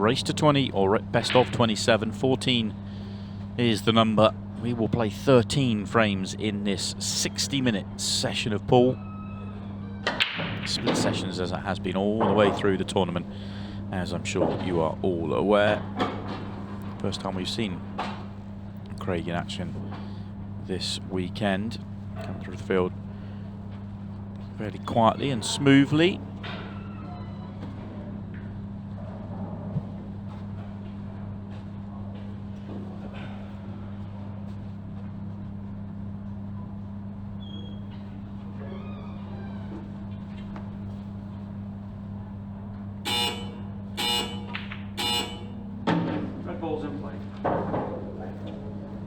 race to 20 or best of 27. 14 is the number. We will play 13 frames in this 60-minute session of pool. Split sessions as it has been all the way through the tournament, as I'm sure you are all aware. First time we've seen Craig in action this weekend. Come through the field fairly quietly and smoothly.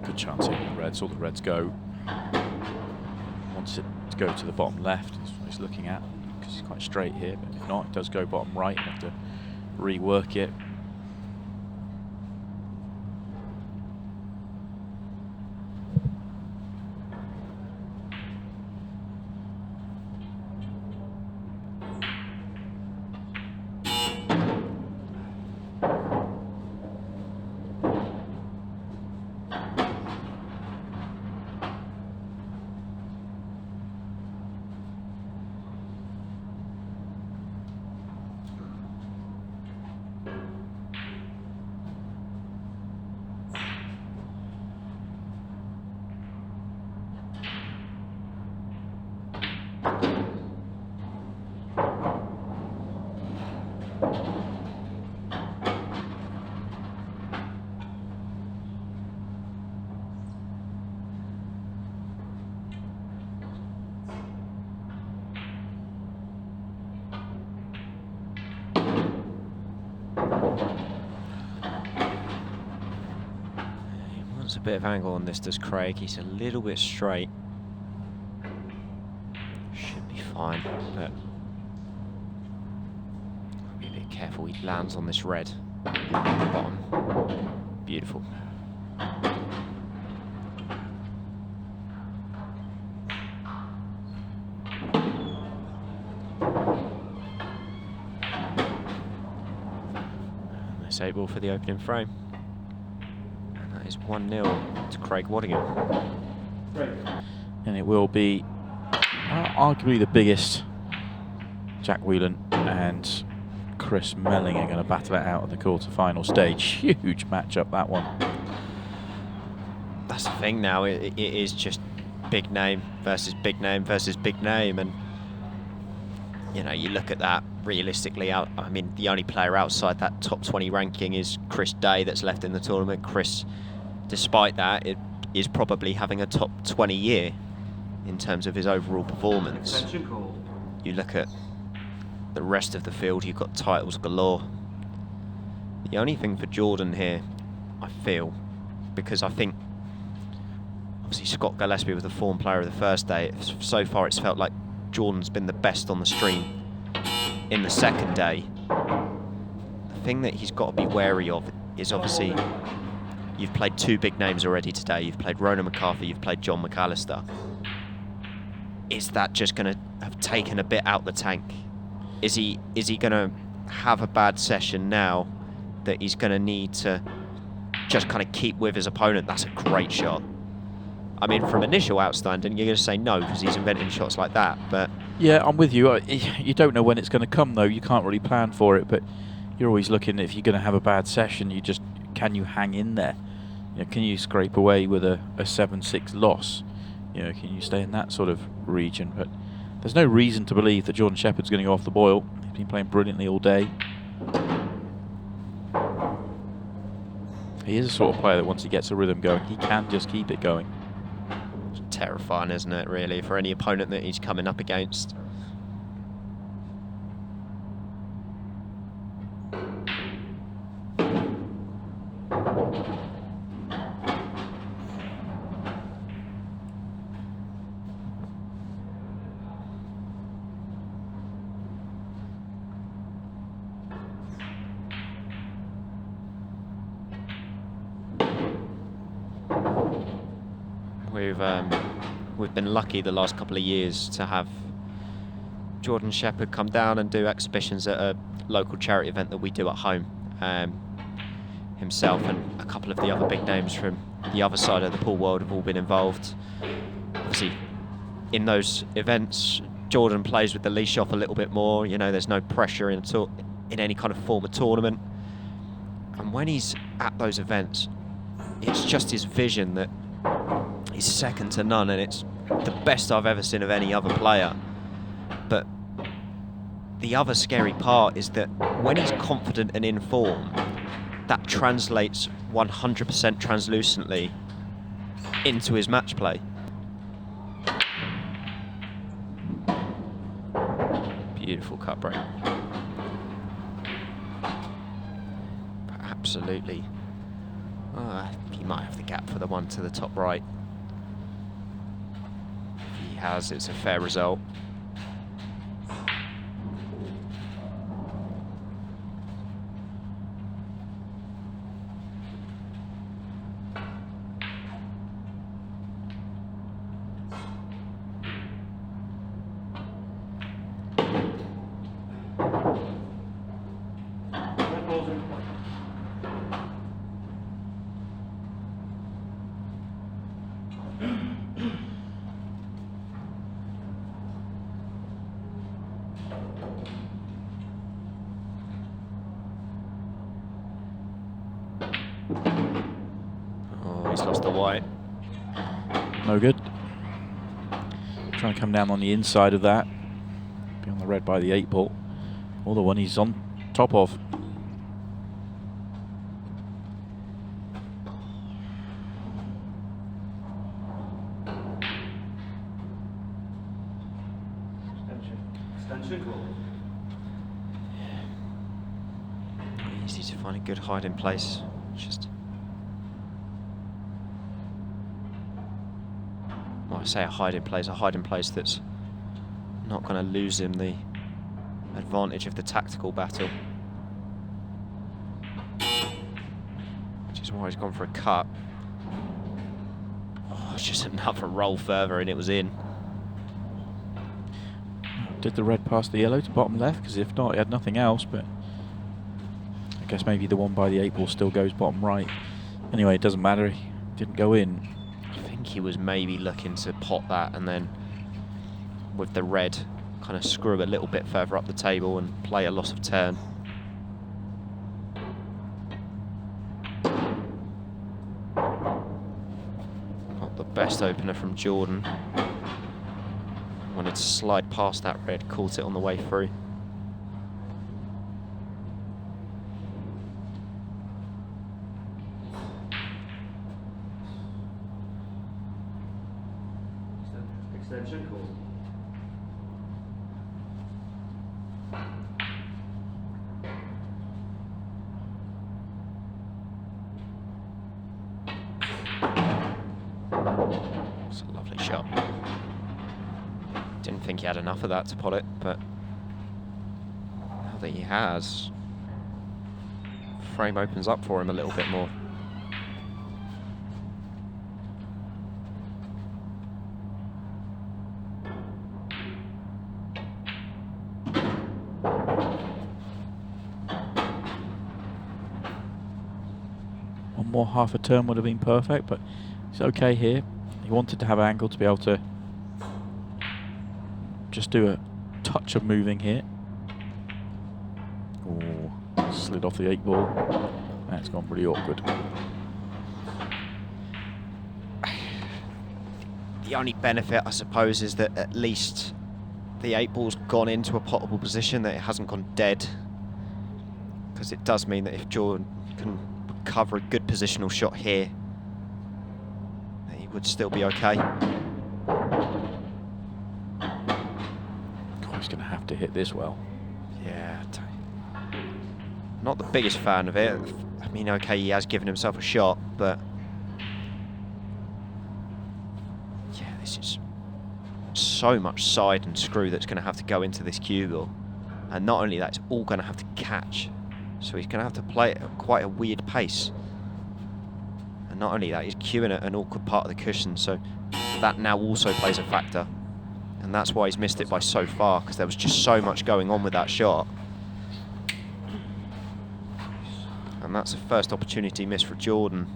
Good chance here with the Reds. All the Reds go. Wants it to go to the bottom left. That's what he's looking at, because he's quite straight here. But if not, it does go bottom right. You have to rework it. A bit of angle on this, does Craig. He's a little bit straight. Should be fine, but be a bit careful. He lands on this red at the bottom. Beautiful. And nice 8 ball for the opening frame. Is 1-0 to Craig Waddingham. And it will be arguably the biggest. Jack Whelan and Chris Melling are going to battle it out at the quarter-final stage. Huge matchup, that one. That's the thing now. It is just big name versus big name versus big name. And, you know, you look at that realistically. I mean, the only player outside that top 20 ranking is Chris Day that's left in the tournament. Chris, despite that, it is probably having a top 20 year in terms of his overall performance. You look at the rest of the field, you've got titles galore. The only thing for Jordan here, I feel, because I think obviously Scott Gillespie was the form player of the first day. So far it's felt like Jordan's been the best on the stream in the second day. The thing that he's got to be wary of is obviously you've played 2 big names already today. You've played Ronan McCarthy, you've played John McAllister. Is that just going to have taken a bit out the tank? Is he going to have a bad session now that he's going to need to just kind of keep with his opponent? That's a great shot. I mean, from initial outstanding, you're going to say no because he's inventing shots like that. But yeah, I'm with you. You don't know when it's going to come, though. You can't really plan for it, but you're always looking, if you're going to have a bad session, can you hang in there? You know, can you scrape away with a 7-6 loss? You know, can you stay in that sort of region? But there's no reason to believe that Jordan Shepherd's going to go off the boil. He's been playing brilliantly all day. He is the sort of player that once he gets a rhythm going, he can just keep it going. It's terrifying, isn't it, really, for any opponent that he's coming up against. We've been lucky the last couple of years to have Jordan Shepherd come down and do exhibitions at a local charity event that we do at home. himself and a couple of the other big names from the other side of the pool world have all been involved. Obviously, in those events, Jordan plays with the leash off a little bit more. You know, there's no pressure in any kind of form of tournament. And when he's at those events, it's just his vision that is second to none, and it's the best I've ever seen of any other player. But the other scary part is that when he's confident and in form, that translates 100% translucently into his match play. Beautiful cut break. But absolutely. He might have the gap for the one to the top right. If he has, it's a fair result. Oh, he's lost the white. No good. Trying to come down on the inside of that. Be on the red by the 8 ball. Or the one he's on top of. Easy to find a good hiding place. Just, well, I say a hiding place that's not going to lose him the advantage of the tactical battle. Which is why he's gone for a cut. Oh, it's just another roll further and it was in. Did the red pass the yellow to bottom left? Because if not, he had nothing else, but I guess maybe the one by the 8 ball still goes bottom right. Anyway, it doesn't matter, he didn't go in. I think he was maybe looking to pot that and then with the red kind of screw a little bit further up the table and play a loss of turn. Not the best opener from Jordan. Wanted to slide past that red, caught it on the way through. Extension call. It's a lovely shot. Didn't think he had enough of that to pot it, but now that he has, frame opens up for him a little bit more. One more half a turn would have been perfect, but it's okay here. He wanted to have angle to be able to just do a touch of moving here. Oh, slid off the 8 ball. That's gone pretty awkward. The only benefit, I suppose, is that at least the 8 ball's gone into a potable position, that it hasn't gone dead. Because it does mean that if Jordan can recover a good positional shot here, then he would still be okay. He's going to have to hit this well. Yeah. Not the biggest fan of it. I mean, okay, he has given himself a shot, but yeah, this is so much side and screw that's going to have to go into this cue. And not only that, it's all going to have to catch. So he's going to have to play it at quite a weird pace. And not only that, he's cueing at an awkward part of the cushion, so that now also plays a factor. And that's why he's missed it by so far, because there was just so much going on with that shot. And that's a first opportunity missed for Jordan.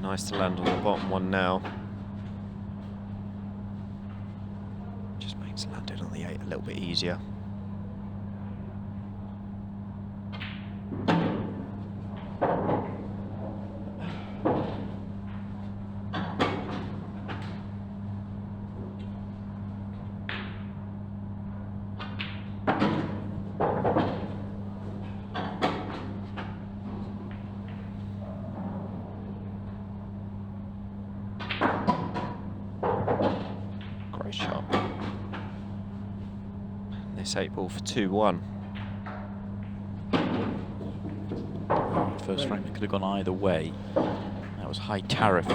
Nice to land on the bottom one now. Just makes landing on the 8 a little bit easier. Shot. This 8 ball for 2-1. First frame that could have gone either way. That was high tariff,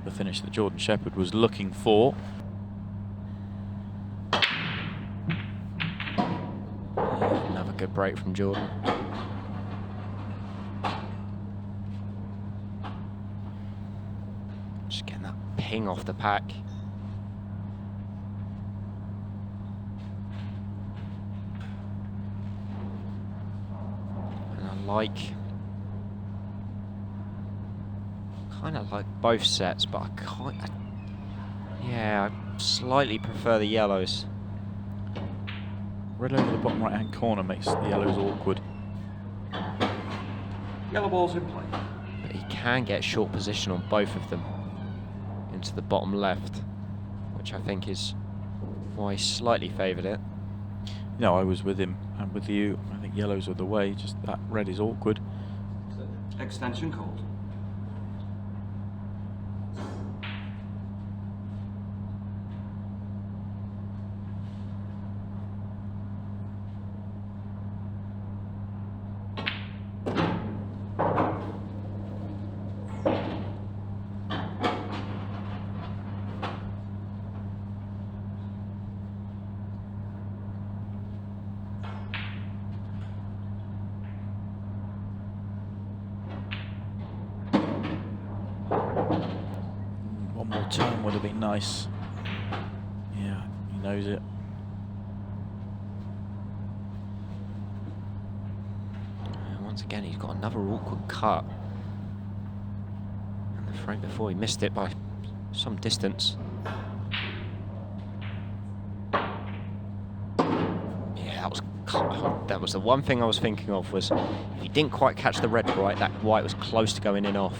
the finish that Jordan Shepherd was looking for. Another good break from Jordan. Just getting that ping off the pack. Kind of like both sets, but yeah, I slightly prefer the yellows. Red over the bottom right hand corner makes the yellows awkward. Yellow ball's in play. But he can get short position on both of them into the bottom left, which I think is why he slightly favoured it. No, I was with him and with you. I think yellows are the way, just that red is awkward. Extension called. One more turn would have been nice. Yeah, he knows it. Once again, he's got another awkward cut. And the frame before, he missed it by some distance. Yeah, that was the one thing I was thinking of, was if he didn't quite catch the red right, that white was close to going in off.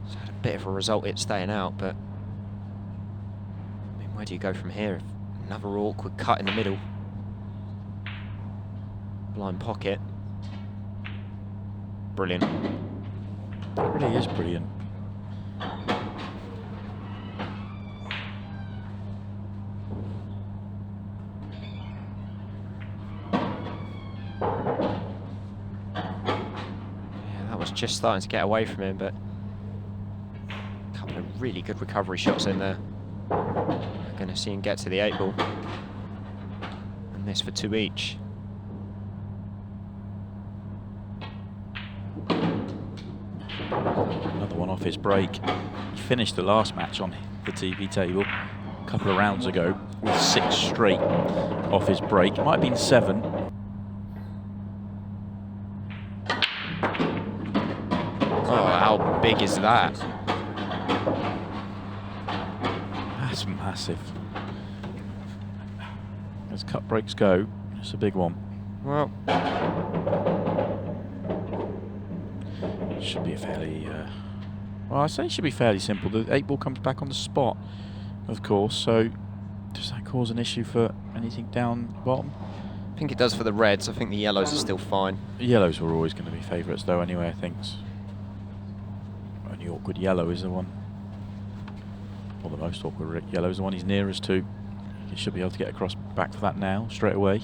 So had a bit of a result it staying out, but I mean, where do you go from here? Another awkward cut in the middle. Blind pocket. Brilliant. It really is brilliant. Just starting to get away from him, but a couple of really good recovery shots in there. We're going to see him get to the 8 ball. And this for 2 each. Another one off his break. He finished the last match on the TV table a couple of rounds ago with 6 straight off his break. It might have been 7. How big is that? That's massive. As cut breaks go, it's a big one. Well, should be a fairly, well, I say it should be fairly simple. The 8 ball comes back on the spot, of course, so does that cause an issue for anything down the bottom? I think it does for the reds. I think the yellows are still fine. The yellows were always going to be favourites though anyway, I think. Only awkward yellow is the one, or the most awkward yellow is the one he's nearest to. He should be able to get across back for that now, straight away.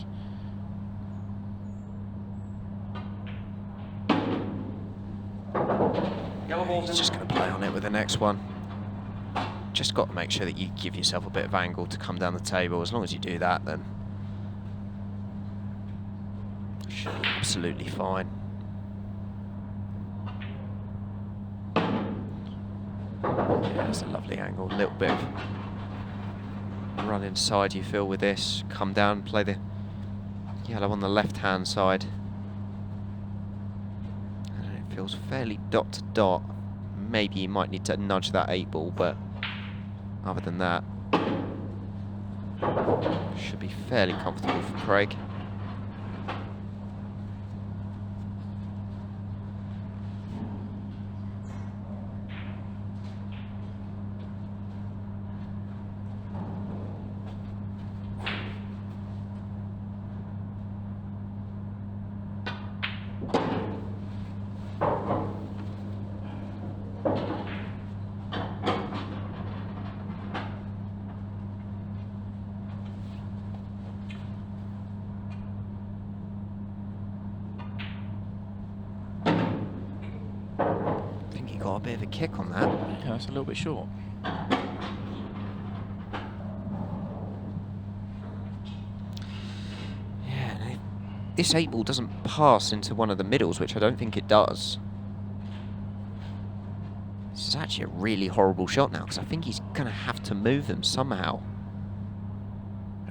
Yellow balls He's in just going to play on it with the next one. Just got to make sure that you give yourself a bit of angle to come down the table. As long as you do that, then should be absolutely fine. Yeah, it's a lovely angle. A little bit of run inside you feel with this. Come down, play the yellow on the left-hand side. And it feels fairly dot to dot. Maybe you might need to nudge that 8 ball, but other than that, should be fairly comfortable for Craig. Got a bit of a kick on that. Yeah, that's a little bit short. Yeah, and this 8 ball doesn't pass into one of the middles, which I don't think it does. This is actually a really horrible shot now, because I think he's going to have to move them somehow.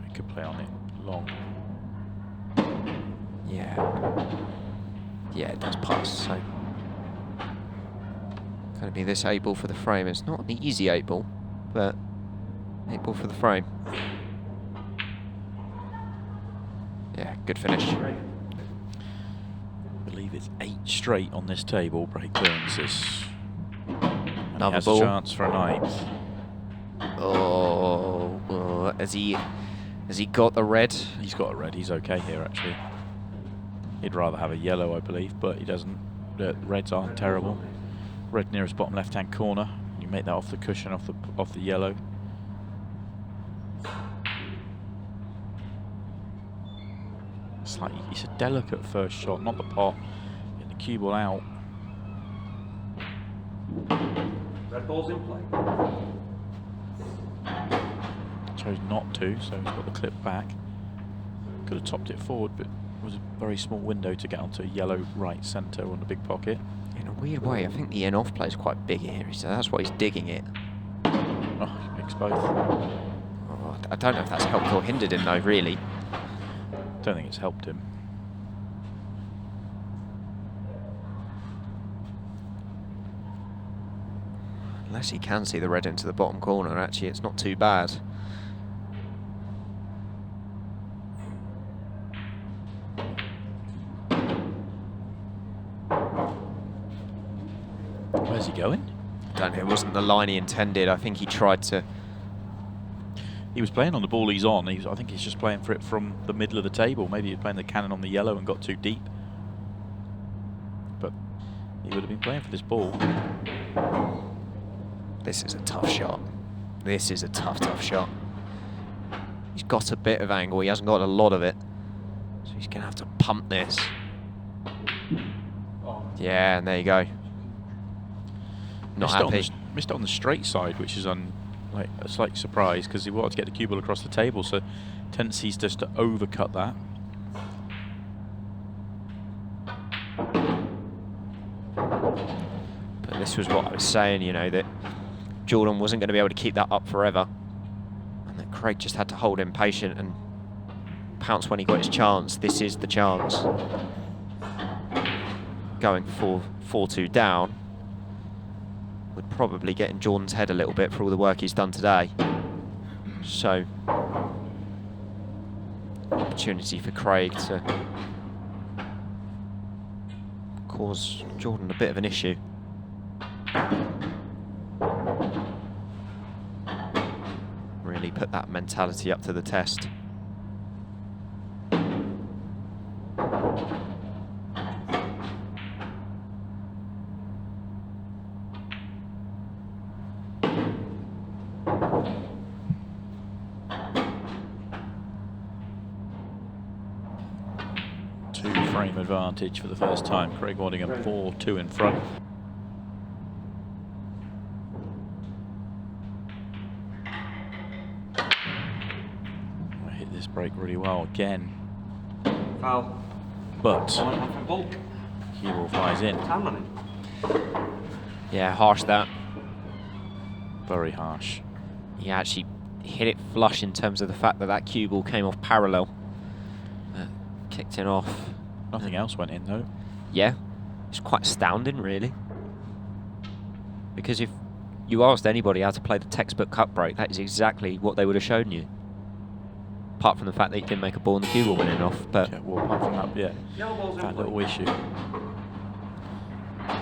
He could play on it long. Yeah. Yeah, it does pass, so going to be this 8 ball for the frame. It's not an easy 8 ball, but 8 ball for the frame. Yeah, good finish. I believe it's 8 straight on this table. Craig Burns is. Another has ball. a chance for a 9th. Oh, has he got the red? He's got a red. He's okay here, actually. He'd rather have a yellow, I believe, but he doesn't. The reds aren't terrible. Red nearest bottom left-hand corner. You make that off the cushion, off the yellow. It's a delicate first shot, not the pot. Get the cue ball out. Red balls in play. Chose not to, so he's got the clip back. Could have topped it forward, but it was a very small window to get onto yellow right centre on the big pocket. In a weird way, I think the in-off play is quite big here, so that's why he's digging it. Oh, he mixed both. Oh, I don't know if that's helped or hindered him, though, really. Don't think it's helped him. Unless he can see the red into the bottom corner, actually, it's not too bad. Where's he going? I don't know, it wasn't the line he intended. I think he tried to... He was playing on the ball he's on. I think he's just playing for it from the middle of the table. Maybe he was playing the cannon on the yellow and got too deep. But he would have been playing for this ball. This is a tough shot. This is a tough, tough shot. He's got a bit of angle. He hasn't got a lot of it. So he's going to have to pump this. Yeah, and there you go. Not happy. Missed it on the straight side, which is like a slight surprise because he wanted to get the cue ball across the table. So tendencies just to overcut that. But this was what I was saying, you know, that Jordan wasn't going to be able to keep that up forever. And that Craig just had to hold him patient and pounce when he got his chance. This is the chance. Going for 4-2 down would probably get in Jordan's head a little bit for all the work he's done today. So, opportunity for Craig to cause Jordan a bit of an issue. Really put that mentality up to the test. Frame advantage for the first time. Craig Waddingham 4-2 in front. break really well again. Foul. But On and off and ball. cue ball flies in. Time running. Yeah, harsh that. Very harsh. He actually hit it flush in terms of the fact that that cue ball came off parallel. Kicked it off. Nothing else went in though. Yeah, it's quite astounding, really. Because if you asked anybody how to play the textbook cut break, that is exactly what they would have shown you. Apart from the fact that he didn't make a ball and the cue ball went in off. But Yeah, well, apart from that, yeah, Yellow ball's in that play. little issue.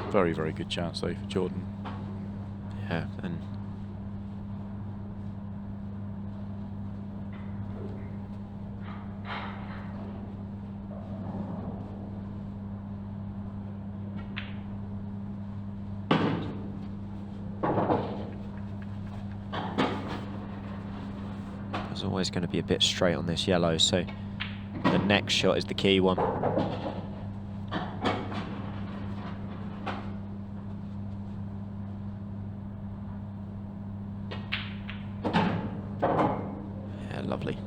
Very, very good chance though for Jordan. yeah, and there's always going to be a bit straight on this yellow, so the next shot is the key one. Yeah, lovely.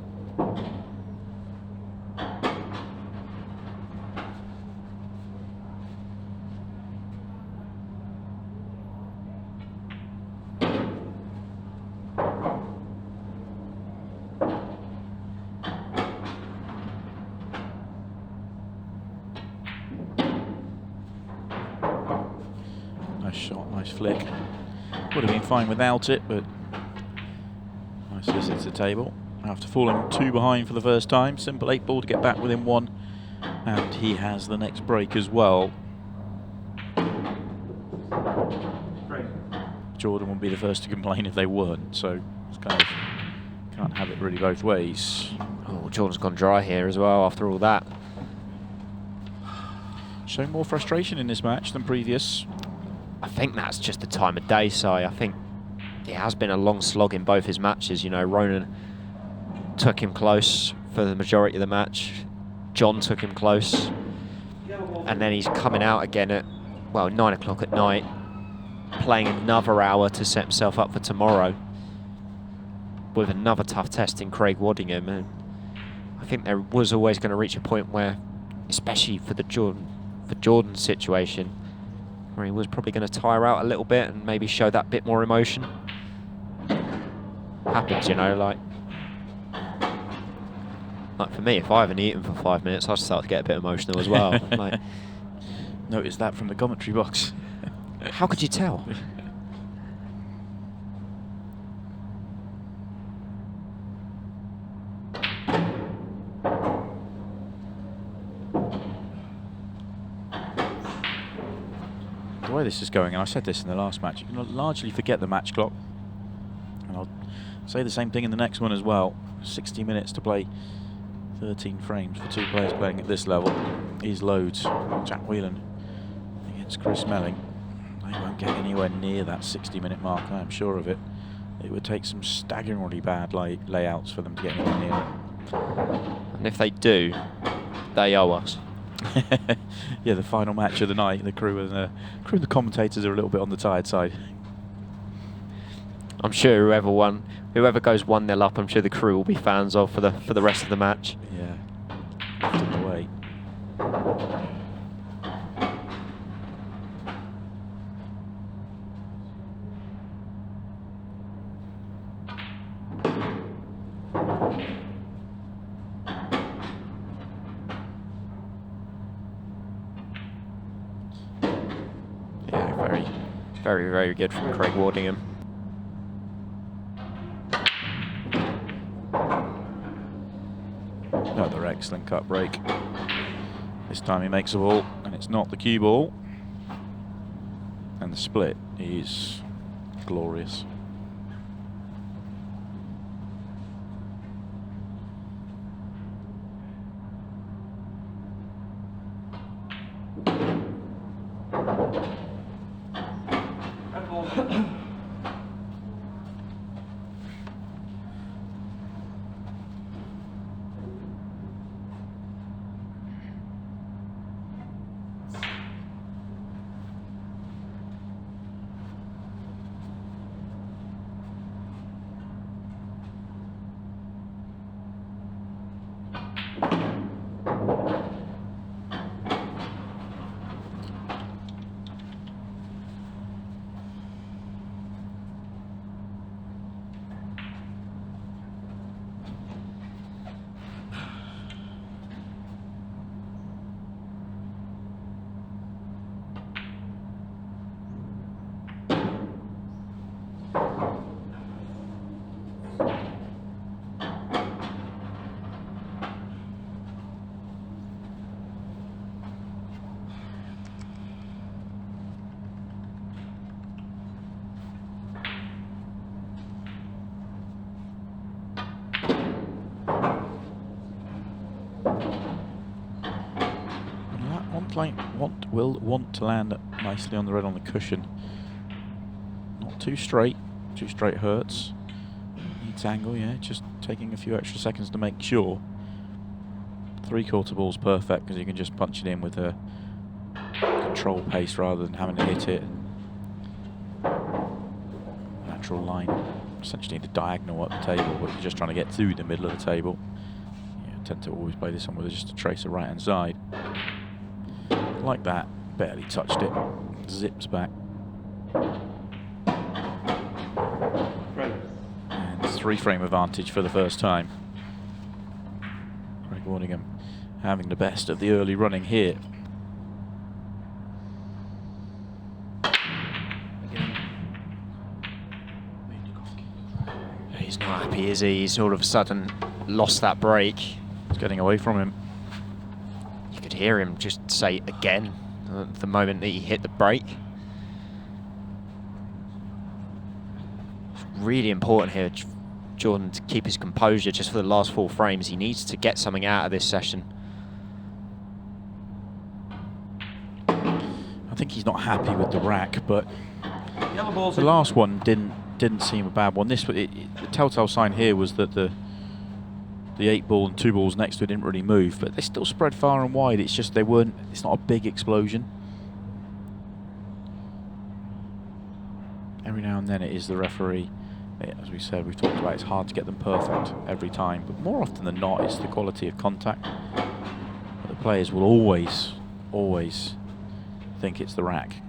Nice shot, nice flick. Would have been fine without it, but nice visit to the table. After falling 2 behind for the first time, simple 8 ball to get back within 1, and he has the next break as well. Frame. Jordan would be the first to complain if they weren't, so it's kind of can't have it really both ways. Oh, Jordan's gone dry here as well after all that. Showing more frustration in this match than previous. I think that's just the time of day, Si. I think it has been a long slog in both his matches. You know, Ronan took him close for the majority of the match. John took him close. Yellow ball's And then he's coming out again at, well, 9 o'clock at night, playing another hour to set himself up for tomorrow with another tough test in Craig Waddingham. And I think there was always going to reach a point where, especially for Jordan's situation, where he was probably going to tire out a little bit and maybe show that bit more emotion. Happens, you know, like for me, if I haven't eaten for 5 minutes, I start to get a bit emotional as well. Like, Noticed that from the commentary box. how could you tell? The way this is going, and I said this in the last match, you can largely forget the match clock. And I'll say the same thing in the next one as well. 60 minutes to play 13 frames for 2 players playing at this level is loads. Jack Whelan against Chris Melling. They won't get anywhere near that 60-minute mark, I am sure of it. It would take some staggeringly bad layouts for them to get anywhere near it. And if they do, they owe us. Yeah, the final match of the night, the crew and the commentators are a little bit on the tired side. I'm sure whoever goes 1-0 up, I'm sure the crew will be fans of for the rest of the match. Yeah, lifted the weight. Yeah, very, very, very good from Craig Waddingham. Another excellent cut break. This time he makes a ball, and it's not the cue ball. And the split is glorious. Red ball's will want to land nicely on the red on the cushion. Not too straight. Too straight hurts. Needs angle, yeah. Just taking a few extra seconds to make sure. 3/4 ball's perfect because you can just punch it in with a control pace rather than having to hit it. Natural line. Essentially the diagonal up the table, but you're just trying to get through the middle of the table. Yeah, I tend to always play this one with just a tracer right hand side. Like that. Barely touched it. Zips back. And 3-frame advantage for the first time. Craig Waddingham having the best of the early running here. He's not happy, is he? He's all of a sudden lost that break. It's getting away from him. You could hear him just say again the moment that he hit the break. It's really important here, Jordan, to keep his composure just for the last 4 frames. He needs to get something out of this session. I think he's not happy with the rack, but Yellow balls the last one didn't seem a bad one. This the telltale sign here was that the 8-ball and 2 balls next to it didn't really move, but they still spread far and wide. It's just it's not a big explosion. Every now and then it is the referee. As we said, we've talked about, it's hard to get them perfect every time, but more often than not it's the quality of contact. But the players will always think it's the rack.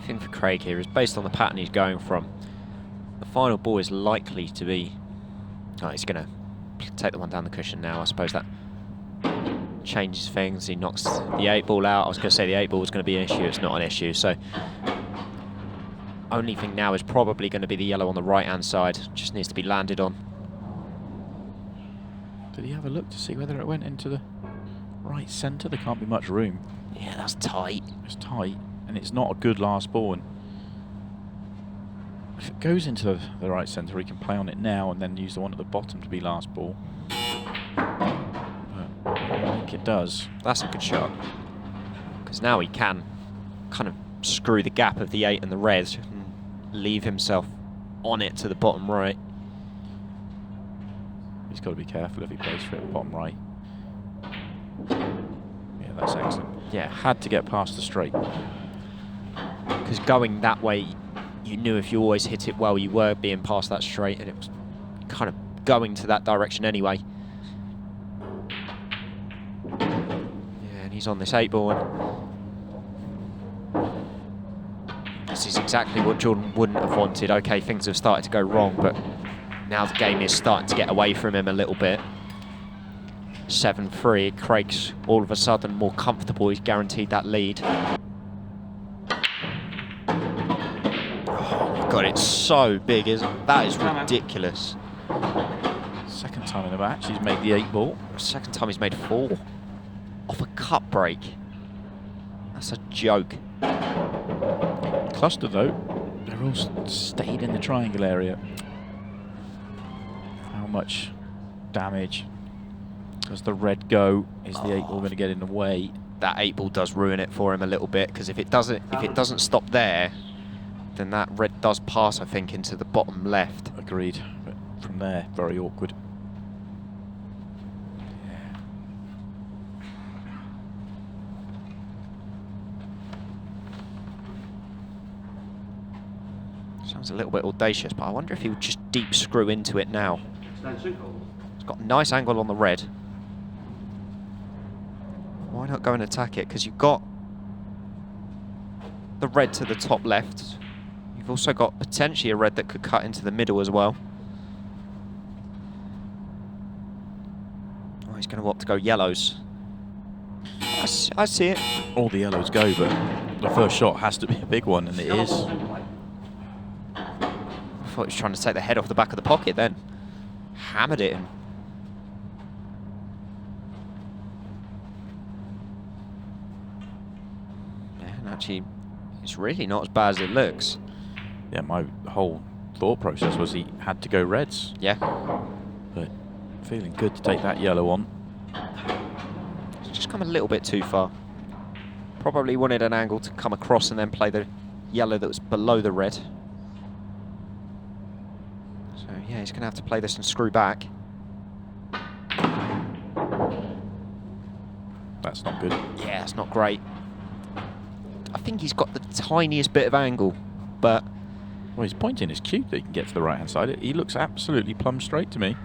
Thing for Craig here is based on the pattern he's going from. The final ball is likely to be. Oh, he's going to take the one down the cushion now. I suppose that changes things. He knocks the 8-ball out. I was going to say the 8-ball was going to be an issue. It's not an issue. So, only thing now is probably going to be the yellow on the right-hand side. Just needs to be landed on. Did he have a look to see whether it went into the right centre? There can't be much room. Yeah, that's tight. It's tight. And it's not a good last ball, and if it goes into the right centre, he can play on it now and then use the one at the bottom to be last ball. But I think it does. That's a good shot, because now he can kind of screw the gap of the 8 and the red and leave himself on it to the bottom right. He's got to be careful if he plays for it bottom right. Yeah, that's excellent. Yeah, Had to get past the straight. because going that way, you knew if you always hit it well, you were being past that straight, and it was kind of going to that direction anyway. Yeah, and he's on this 8-ball, and this is exactly what Jordan wouldn't have wanted. Okay, things have started to go wrong, but now the game is starting to get away from him a little bit. 7-3, Craig's all of a sudden more comfortable. He's guaranteed that lead. Oh my God, it's so big, isn't it? That is ridiculous. Second time in the match, he's made the 8-ball. Second time he's made 4 off a cut break. That's a joke. Cluster though, they're all stayed in the triangle area. How much damage does the red go? Is the 8-ball going to get in the way? That 8-ball does ruin it for him a little bit, because if it doesn't stop there, then that red does pass, I think, into the bottom left. Agreed. But from there, very awkward. Sounds a little bit audacious, but I wonder if he would just deep screw into it now. It's got a nice angle on the red. Why not go and attack it? Because you've got the red to the top left. You've also got potentially a red that could cut into the middle as well. Oh, he's going to opt to go yellows. I see it. All the yellows go, but the first shot has to be a big one, and it is. I thought he was trying to take the head off the back of the pocket then. Hammered it in. actually, it's really not as bad as it looks. Yeah, my whole thought process was he had to go reds. Yeah. But feeling good to take that yellow on. It's just come a little bit too far. Probably wanted an angle to come across and then play the yellow that was below the red. So yeah, he's going to have to play this and screw back. That's not good. Yeah, it's not great. I think he's got the tiniest bit of angle, but... Well, his pointing is cute that he can get to the right-hand side. He looks absolutely plumb straight to me.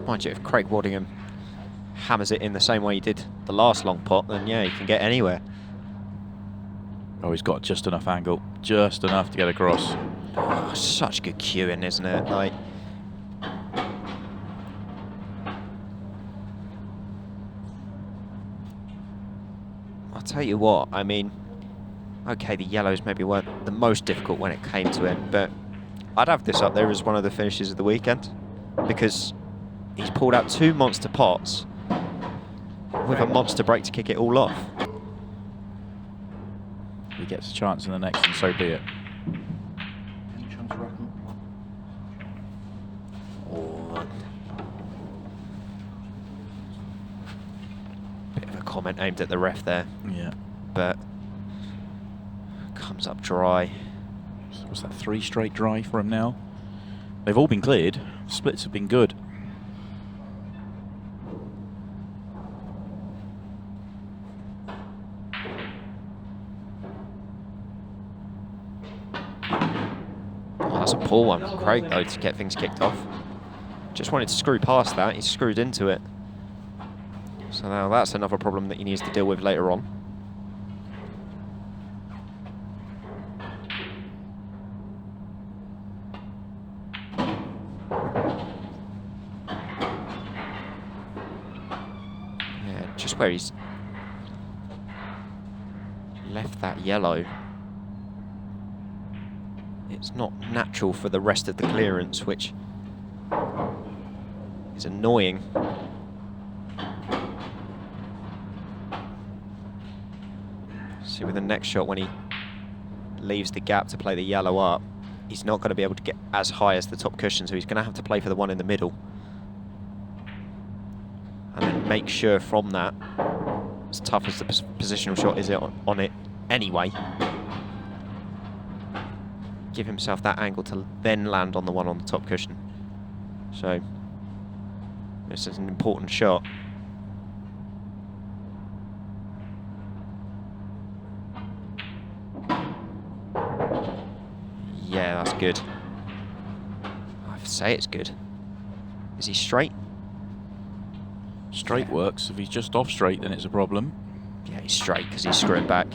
Mind you, if Craig Waddingham hammers it in the same way he did the last long pot, then yeah, he can get anywhere. Oh, he's got just enough angle. Just enough to get across. Oh, such good cueing, isn't it? Like... I'll tell you what, I mean... Okay, the yellows maybe weren't the most difficult when it came to it, but I'd have this up there as one of the finishes of the weekend, because he's pulled out 2 monster pots with a monster break to kick it all off. If he gets a chance in the next, and so be it. Any chance of racking? Bit of a comment aimed at the ref there, Yeah. but comes up dry. Was that 3 straight dry for him now? They've all been cleared. Splits have been good. Oh, that's a poor one from Craig, though, to get things kicked off. Just wanted to screw past that. He screwed into it. So now that's another problem that he needs to deal with later on. Yeah, just where he's left that yellow, it's not natural for the rest of the clearance, which is annoying. See, with the next shot, when he leaves the gap to play the yellow up, he's not going to be able to get as high as the top cushion, so he's going to have to play for the one in the middle. And then make sure from that, as tough as the positional shot is on it anyway, give himself that angle to then land on the one on the top cushion. So this is an important shot. Yeah, that's good. I have to say it's good. Is he straight? Straight works. If he's just off straight, then it's a problem. Yeah, he's straight because he's screwing back.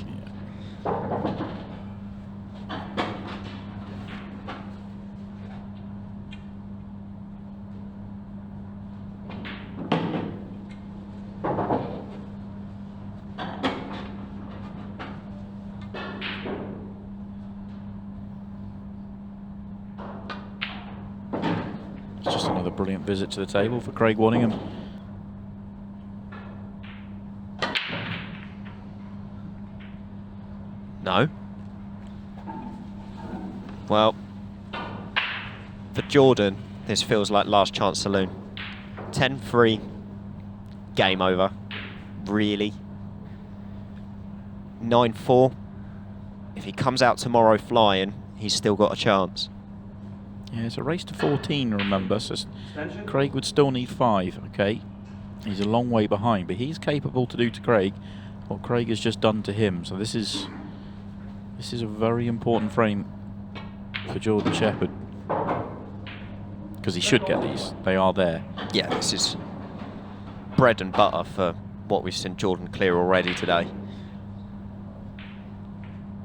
It's just another brilliant visit to the table for Craig Waddingham. No. Well, for Jordan, this feels like last chance saloon. 10-3, game over. Really. 9-4. If he comes out tomorrow flying, he's still got a chance. Yeah, it's a race to 14, remember, so Extension? Craig would still need 5, okay? He's a long way behind, but he's capable to do to Craig what Craig has just done to him. So this is a very important frame for Jordan Shepherd, because he should get these. They are there. Yeah, this is bread and butter for what we've seen Jordan clear already today.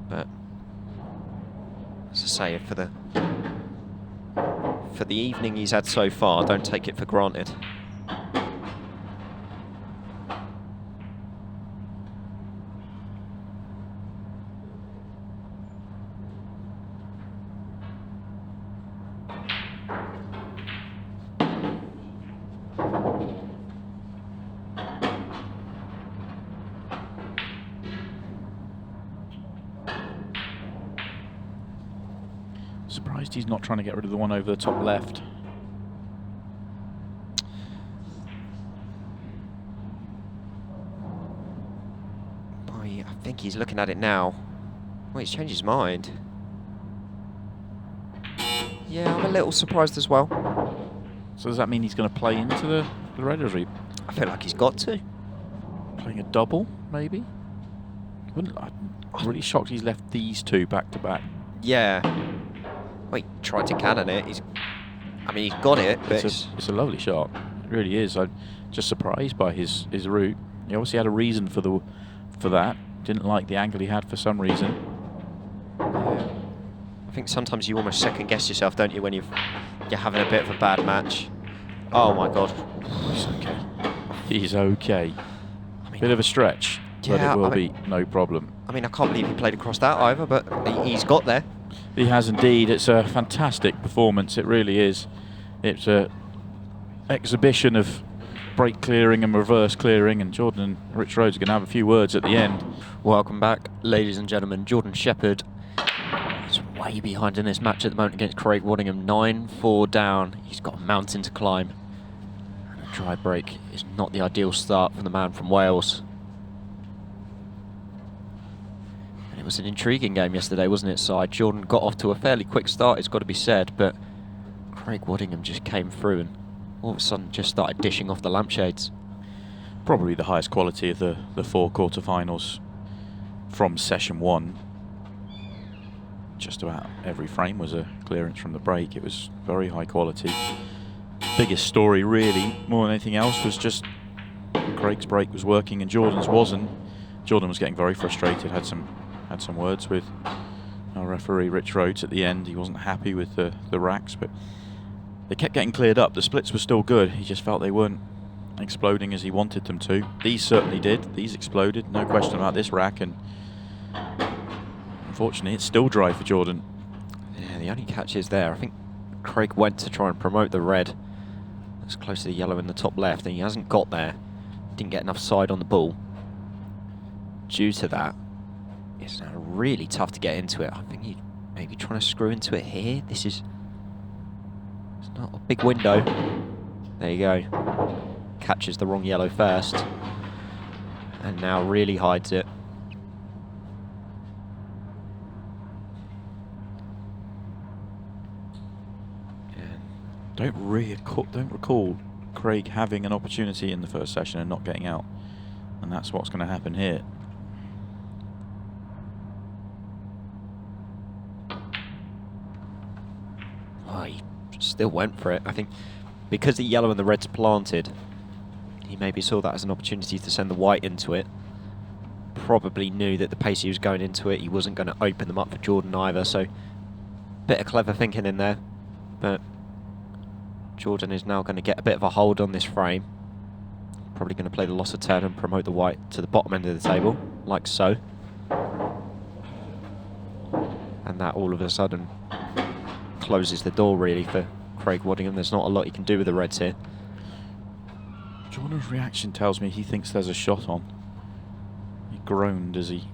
But as I say, for the evening he's had so far, don't take it for granted. Surprised he's not trying to get rid of the one over the top left. I think he's looking at it now. Well, he's changed his mind. Yeah, I'm a little surprised as well. So does that mean he's going to play into the red, or is he I feel like he's got to. playing a double, maybe? I'm really shocked he's left these two back to back. Yeah. Well, he tried to cannon it. I mean, he's got it, but It's a lovely shot. It really is. I'm just surprised by his route. He obviously had a reason for that. Didn't like the angle he had for some reason. yeah. I think sometimes you almost second guess yourself, don't you, when you're having a bit of a bad match. Oh my God. He's okay. He's okay. I mean, Bit of a stretch, but yeah, it will be no problem. I mean, I can't believe he played across that either, but he's got there. He has indeed. It's a fantastic performance. It really is. It's a exhibition of break clearing and reverse clearing, and Jordan and Rich Rhodes are going to have a few words at the end. Welcome back, ladies and gentlemen. Jordan Shepherd is way behind in this match at the moment against Craig Waddingham. 9-4 down. He's got a mountain to climb. And a dry break is not the ideal start for the man from Wales. And it was an intriguing game yesterday, wasn't it, Si? Jordan got off to a fairly quick start, it's got to be said, but Craig Waddingham just came through and all of a sudden just started dishing off the lampshades. Probably the highest quality of the four quarterfinals from session one. Just about every frame was a clearance from the break. It was very high quality. Biggest story, really, more than anything else, was just Craig's break was working and Jordan's wasn't. Jordan was getting very frustrated. Had some words with our referee Rich Rhodes at the end. He wasn't happy with the racks, but they kept getting cleared up. The splits were still good. He just felt they weren't exploding as he wanted them to. These certainly did. These exploded, no question about this rack, and unfortunately it's still dry for Jordan. Yeah, the only catch is there. I think Craig went to try and promote the red that's close to the yellow in the top left, and he hasn't got there. Didn't get enough side on the ball. Due to that, it's now really tough to get into it. I think he's maybe trying to screw into it here. It's not a big window. There you go. Catches the wrong yellow first, and now really hides it. Don't recall Craig having an opportunity in the first session and not getting out, and that's what's going to happen here. Oh, he still went for it. I think because the yellow and the red's planted, he maybe saw that as an opportunity to send the white into it. Probably knew that the pace he was going into it, he wasn't going to open them up for Jordan either, so bit of clever thinking in there. But Jordan is now going to get a bit of a hold on this frame. Probably going to play the loss of turn and promote the white to the bottom end of the table, like so. And that all of a sudden closes the door really for Craig Waddingham. There's not a lot he can do with the reds here. Jordan's reaction tells me he thinks there's a shot on. He groaned as he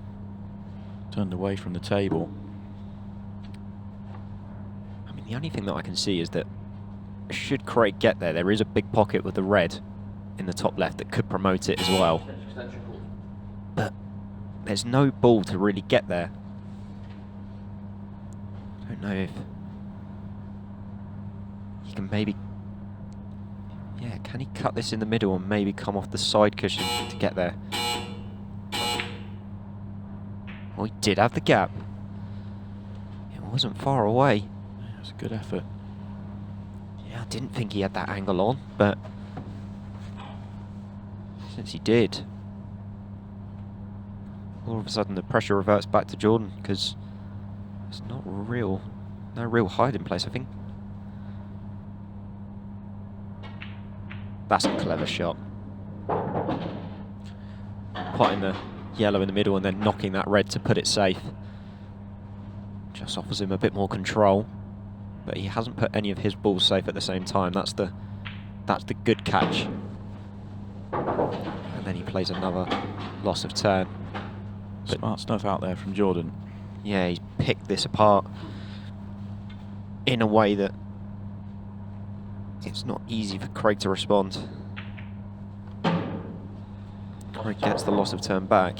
turned away from the table. I mean, the only thing that I can see is that should Craig get there, there is a big pocket with the red in the top left that could promote it as well. But there's no ball to really get there. I don't know if he can maybe... Yeah, can he cut this in the middle and maybe come off the side cushion to get there? Oh, he did have the gap. It wasn't far away. Yeah, it was a good effort. Yeah, I didn't think he had that angle on, but since he did, all of a sudden the pressure reverts back to Jordan because there's no real hiding place, I think. That's a clever shot. Potting the yellow in the middle and then knocking that red to put it safe. Just offers him a bit more control, but he hasn't put any of his balls safe at the same time. That's the good catch. And then he plays another loss of turn. Smart stuff out there from Jordan. Yeah, he's picked this apart. in a way that it's not easy for Craig to respond. Craig gets the loss of turn back,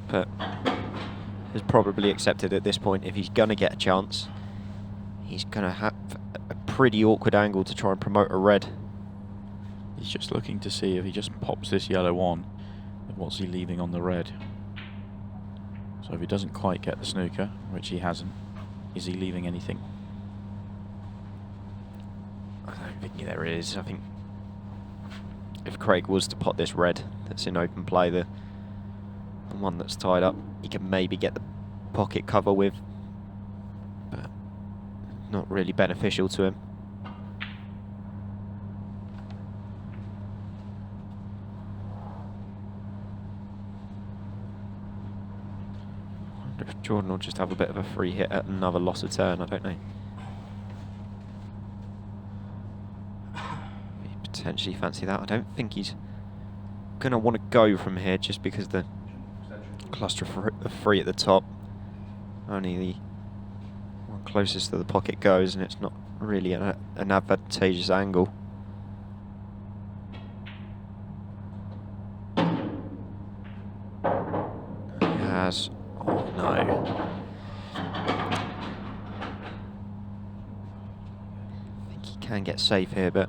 but has probably accepted at this point if he's going to get a chance, he's going to have a pretty awkward angle to try and promote a red. He's just looking to see if he just pops this yellow on, then what's he leaving on the red. So if he doesn't quite get the snooker, which he hasn't, is he leaving anything? I don't think there is. I think if Craig was to pot this red that's in open play, the one that's tied up, he can maybe get the pocket cover with, but not really beneficial to him. I wonder if Jordan will just have a bit of a free hit at another loss of turn, I don't know. Potentially fancy that. I don't think he's going to want to go from here just because the cluster of three at the top, only the one closest to the pocket goes, and it's not really an advantageous angle. He has. Oh no. I think he can get safe here, but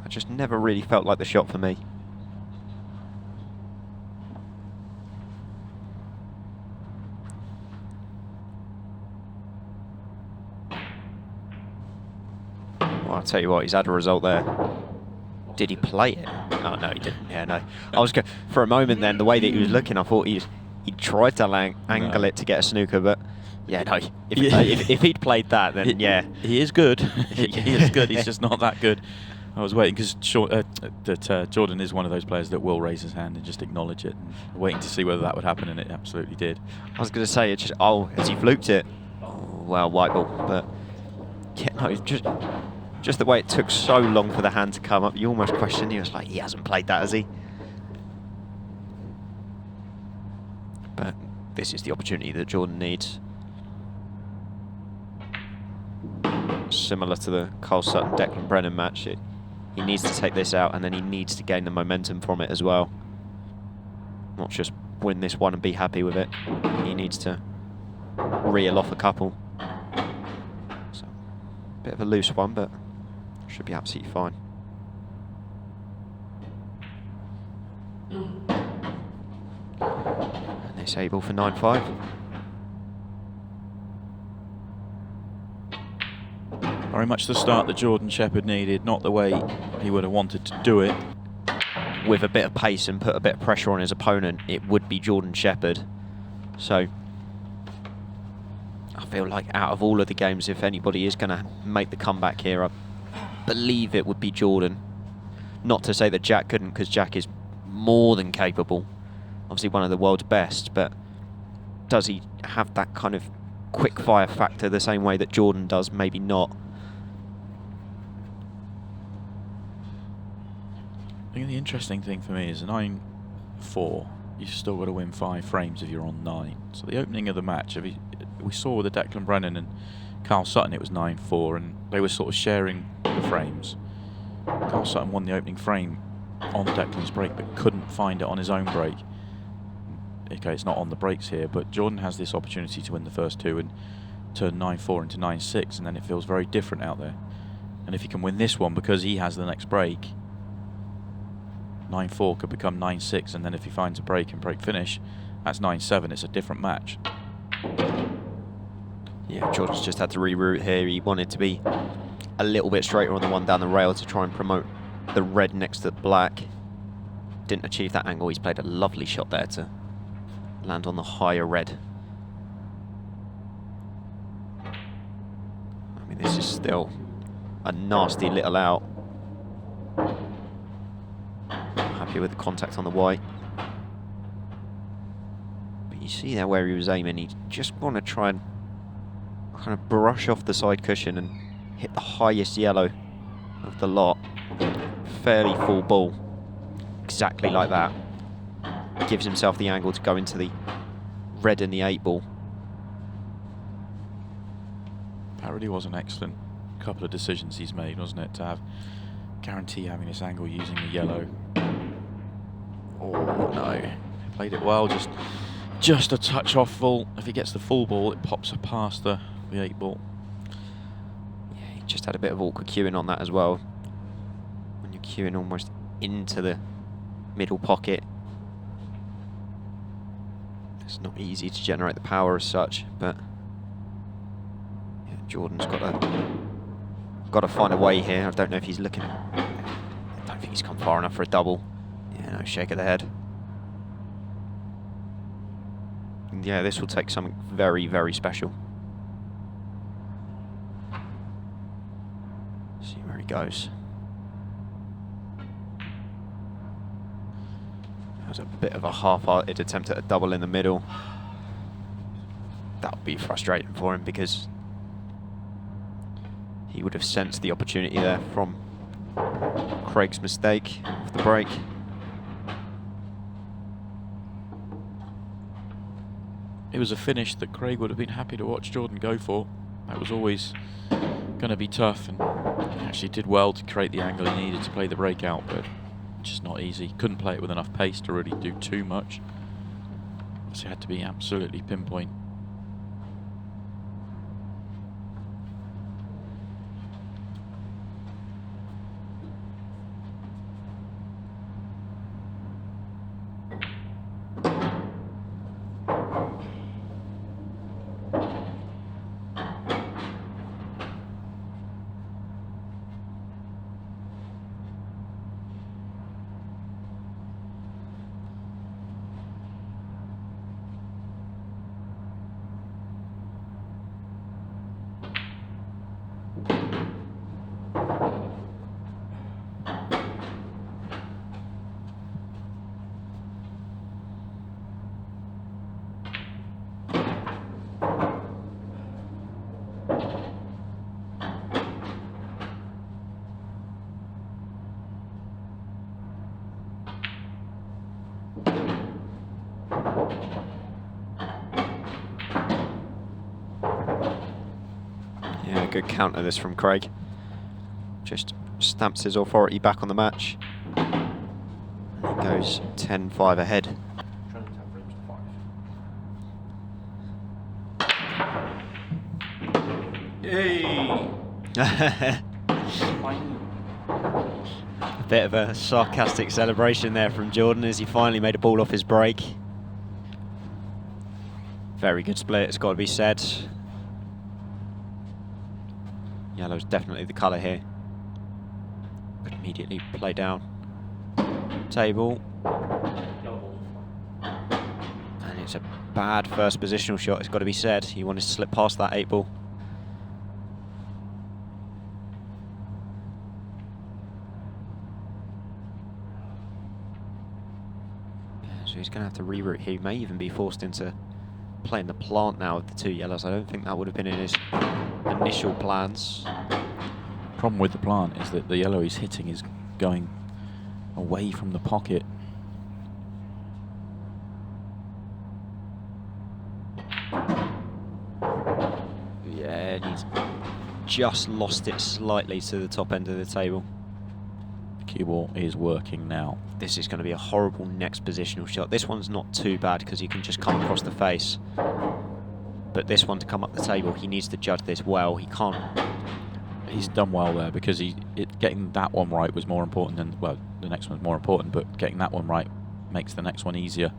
I just never really felt like the shot for me. Well, I'll tell you what, he's had a result there. Did he play it? Oh no, he didn't. Yeah, no. I was for a moment then, the way that he was looking, I thought he tried to angle it to get a snooker, but yeah, no. If he'd played that, then yeah, he is good. He is good. He's just not that good. I was waiting because Jordan is one of those players that will raise his hand and just acknowledge it, and waiting to see whether that would happen, and it absolutely did. I was going to say, has he fluked it? Oh, well, white ball, but yeah, no, just the way it took so long for the hand to come up, you almost question. He was like, he hasn't played that, has he? But this is the opportunity that Jordan needs. Similar to the Carl Sutton-Declan Brennan match, he needs to take this out, and then he needs to gain the momentum from it as well. Not just win this one and be happy with it. He needs to reel off a couple. So, bit of a loose one, but should be absolutely fine. And this able for 9-5. Very much the start that Jordan Shepherd needed, not the way he would have wanted to do it. With a bit of pace and put a bit of pressure on his opponent, it would be Jordan Shepherd. So I feel like out of all of the games, if anybody is going to make the comeback here, I believe it would be Jordan. Not to say that Jack couldn't, because Jack is more than capable. Obviously one of the world's best, but does he have that kind of quick fire factor the same way that Jordan does? Maybe not. I think the interesting thing for me is 9-4. You've still got to win 5 frames if you're on 9. So the opening of the match, we saw with the Declan Brennan and Carl Sutton, it was 9-4, and they were sort of sharing the frames. Carl Sutton won the opening frame on Declan's break, but couldn't find it on his own break. Okay, it's not on the breaks here, but Jordan has this opportunity to win the first 2 and turn 9-4 into 9-6, and then it feels very different out there. And if he can win this one, because he has the next break, 9-4 could become 9-6, and then if he finds a break and break finish, that's 9-7. It's a different match. Yeah, Jordan's just had to reroute here. He wanted to be a little bit straighter on the one down the rail to try and promote the red next to the black. Didn't achieve that angle. He's played a lovely shot there to land on the higher red. I mean, this is still a nasty little out. Happy with the contact on the white. But you see there where he was aiming, he just want to try and kind of brush off the side cushion and hit the highest yellow of the lot. Fairly full ball. Exactly like that. gives himself the angle to go into the red in the 8 ball. That really was an excellent couple of decisions he's made, wasn't it? To guarantee having this angle using the yellow. Oh no, he played it well, just a touch off full. If he gets the full ball, it pops up past the 8 ball. Yeah, he just had a bit of awkward cueing on that as well. When you're cueing almost into the middle pocket, it's not easy to generate the power as such, but yeah, Jordan's got to find a way here. I don't know if he's looking. I don't think he's come far enough for a double. Yeah, no, shake of the head. Yeah, this will take something very, very special. See where he goes. That was a bit of a half-hearted attempt at a double in the middle. That would be frustrating for him because he would have sensed the opportunity there from Craig's mistake of the break. It was a finish that Craig would have been happy to watch Jordan go for. That was always going to be tough, and he actually did well to create the angle he needed to play the breakout, but just not easy. Couldn't play it with enough pace to really do too much. So it had to be absolutely pinpoint. Yeah, good counter this from Craig. Just stamps his authority back on the match. And he goes 10-5 ahead. Trailing 10 frames to 5. Yay! Finally. A bit of a sarcastic celebration there from Jordan as he finally made a ball off his break. Very good split, it's got to be said. Yellow's definitely the colour here. Could immediately play down. Table. And it's a bad first positional shot, it's got to be said. He wanted to slip past that 8 ball. So he's going to have to reroute here. He may even be forced into playing the plant now with the 2 yellows. I don't think that would have been in his initial plans. Problem with the plant is that the yellow he's hitting is going away from the pocket. Yeah, and he's just lost it slightly to the top end of the table. The cue ball is working now. This is going to be a horrible next positional shot. This one's not too bad because he can just come across the face. But this one to come up the table, he needs to judge this well. He can't. He's done well there because getting that one right was more important than, well, the next one's more important, but getting that one right makes the next one easier.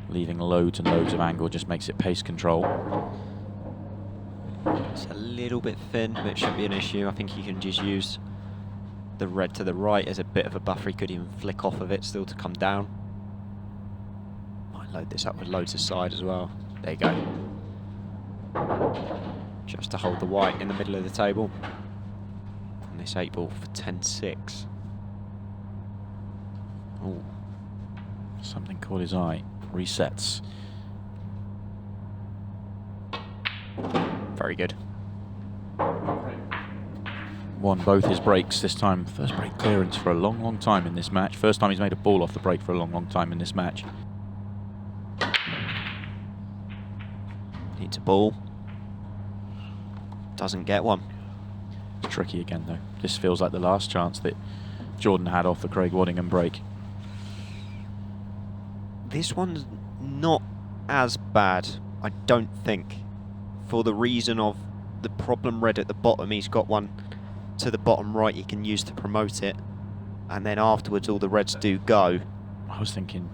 Leaving loads and loads of angle just makes it pace control. It's a little bit thin, but it shouldn't be an issue. I think he can just use the red to the right as a bit of a buffer. He could even flick off of it still to come down. Might load this up with loads aside as well. There you go. Just to hold the white in the middle of the table. And this 8 ball for 10-6. Oh, Something caught his eye. Resets. very good. won both his breaks this time. First break clearance for a long, long time in this match. First time he's made a ball off the break for a long, long time in this match. Needs a ball. Doesn't get one. It's tricky again though. This feels like the last chance that Jordan had off the Craig Waddingham break. This one's not as bad, I don't think, for the reason of the problem red at the bottom. He's got one to the bottom right he can use to promote it, and then afterwards all the reds do go. I was thinking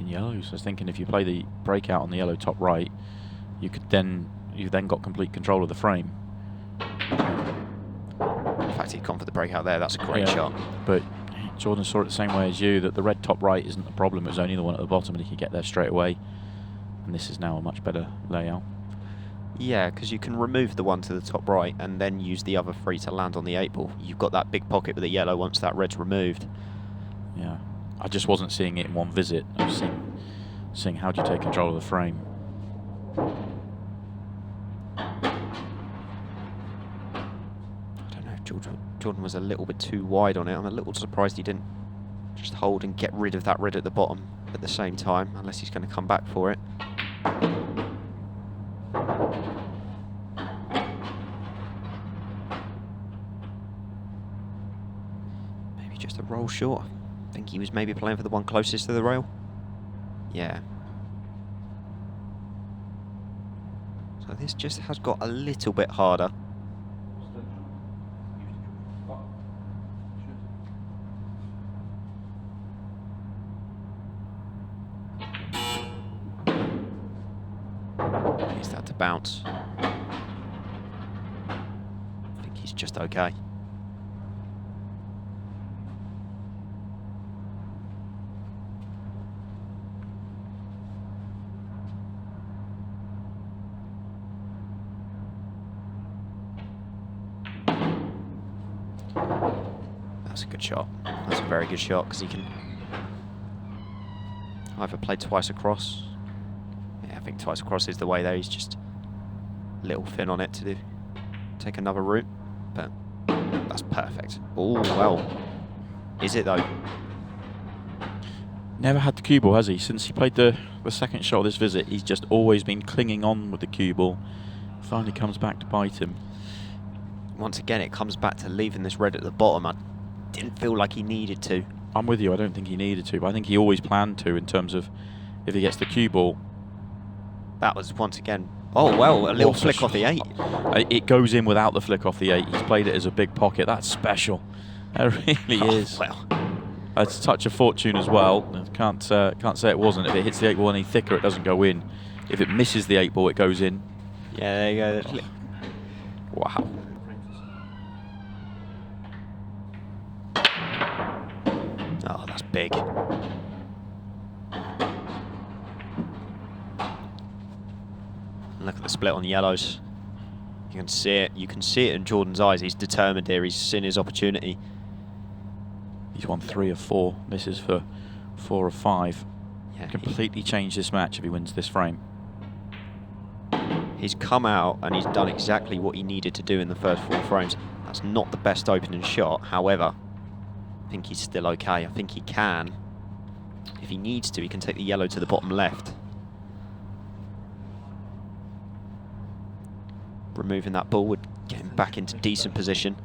yellows. I was thinking if you play the breakout on the yellow top right, you've then got complete control of the frame. In fact, he'd gone for the breakout there. That's a great shot. But Jordan saw it the same way as you, that the red top right isn't the problem. It was only the one at the bottom, and he could get there straight away. And this is now a much better layout. Yeah, because you can remove the one to the top right and then use the other three to land on the 8-ball. You've got that big pocket with the yellow once that red's removed. Yeah, I just wasn't seeing it in one visit. I was seeing how do you take control of the frame. I don't know if Jordan was a little bit too wide on it. I'm a little surprised he didn't just hold and get rid of that red at the bottom at the same time, unless he's going to come back for it. Maybe just a roll short. I think he was maybe playing for the one closest to the rail. Yeah. So this just has got a little bit harder. Needs that to bounce. I think he's just okay. That's a good shot. That's a very good shot because he can either play twice across. Yeah, I think twice across is the way there. He's just a little thin on it to take another route, but that's perfect. Oh, well. Is it though? Never had the cue ball, has he? Since he played the second shot of this visit, he's just always been clinging on with the cue ball. Finally comes back to bite him. Once again, it comes back to leaving this red at the bottom. I didn't feel like he needed to. I'm with you. I don't think he needed to, but I think he always planned to in terms of if he gets the cue ball. That was once again. Oh, well, a little flick off the 8. It goes in without the flick off the 8. He's played it as a big pocket. That's special. That really is. Well, it's a touch of fortune as well. Can't say it wasn't. If it hits the 8 ball any thicker, it doesn't go in. If it misses the 8 ball, it goes in. yeah, there you go. Wow. Oh, that's big. Look at the split on the yellows. You can see it. You can see it in Jordan's eyes. He's determined here. He's seen his opportunity. He's won 3 of 4. Misses for 4 of 5. Yeah, Completely changed this match if he wins this frame. he's come out and he's done exactly what he needed to do in the first 4 frames. That's not the best opening shot. However, I think he's still okay. I think he can. If he needs to, he can take the yellow to the bottom left. Removing that ball would get him back into decent position.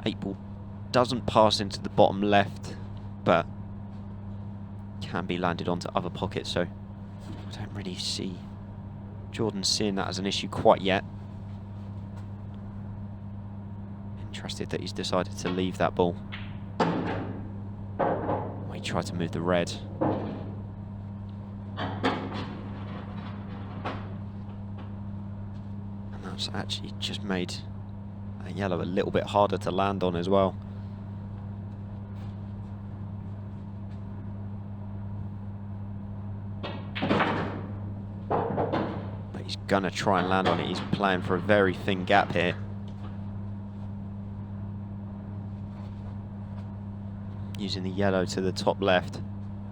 8 ball doesn't pass into the bottom left, but can be landed onto other pockets, so I don't really see Jordan seeing that as an issue quite yet. Interested that he's decided to leave that ball. He tried to move the red. And that's actually just made that yellow a little bit harder to land on as well. But he's gonna try and land on it. He's playing for a very thin gap here. Using the yellow to the top left